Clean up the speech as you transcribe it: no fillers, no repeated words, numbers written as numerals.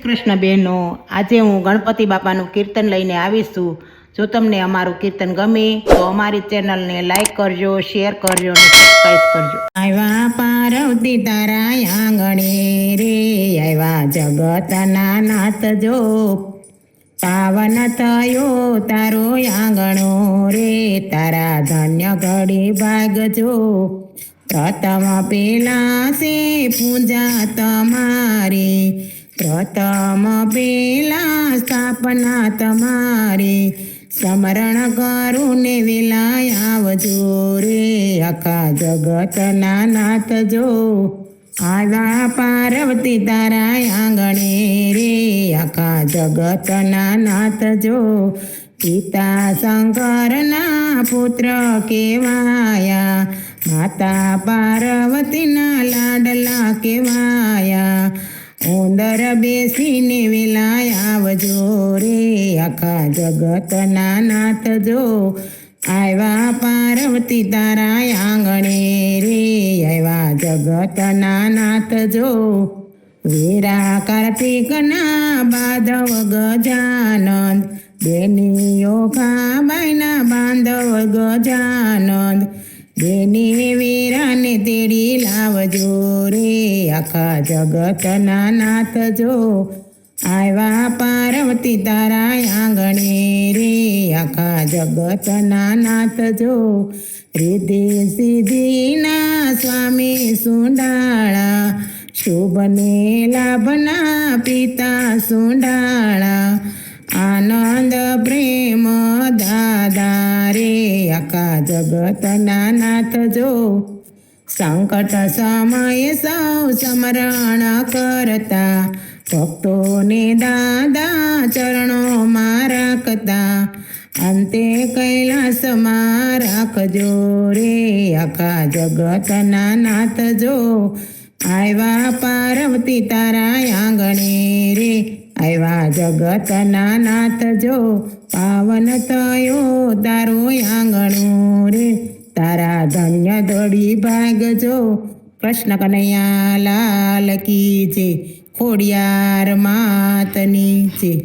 કૃષ્ણ બહેનો, આજે હું ગણપતિ બાપાનું કીર્તન લઈને આવીશ છું. જો તમને અમારું કીર્તન ગમે તો અમારી ચેનલને લાઈક કરજો, શેર કરજો અને સબસ્ક્રાઈબ કરજો. આવ્યા પાર્વતી તારા આંગણે રે, આવ્યા જગતના નાથ જો, પાવન થયો તારો આંગણો રે, તારા ધન્ય ઘડી ભાગજો. પ્રથમ પેલા છે પૂજા તમારી, પ્રથમ પેલા સ્થાપના તમારી, સ્મરણ કરું ને વેલા આવજો રે, આખા જગતના નાથ જો. આવ્યા પાર્વતી તારા આંગણે રે, આખા જગતના નાથ જો. પિતા શંકરના પુત્ર કેવાયા, માતા પાર્વતીના લાડલા કેવાયા. ઉંદર બેસીને વેલા આવજો રે, આખા જગતના નાથ જો. આવ્યા પાર્વતી તારા આંગણે રે, આવ્યા જગતના નાથ જો. વીરા કાર્તિકના બાધવ ગજાનંદ, બેનીઓ ખાબાઈના બાંધવ ગજાનંદ, બેની વીરાને તેડી લાવજો રે, આખા જગતના નાથ જો. આવ્યા પાર્વતી તારા આંગણે રે, આખા જગતના નાથ જો. રિદ્ધિ સિદ્ધિના સ્વામી સુંડાળા, શુભને લાભના પિતા સુંડાળા. આનંદ પ્રેમ દાદા રે, આખા જગતના નાથ જો. સંકટ સમયે સૌ સ્મરણ કરતા, ભક્તોને દાદા ચરણોમાં રાખતા. અંતે કૈલાસમાં રાખજો રે, આખા જગતના નાથ જો. આવ્યા પાર્વતી તારા આંગણે રે, આવ્યા જગતના નાથ જો. પાવન થયો તારો આંગણો રે, તારા ધન્ય દોડી ભાગજો. કૃષ્ણ કનૈયા લાલ કી જય, ખોડિયાર માતની જય.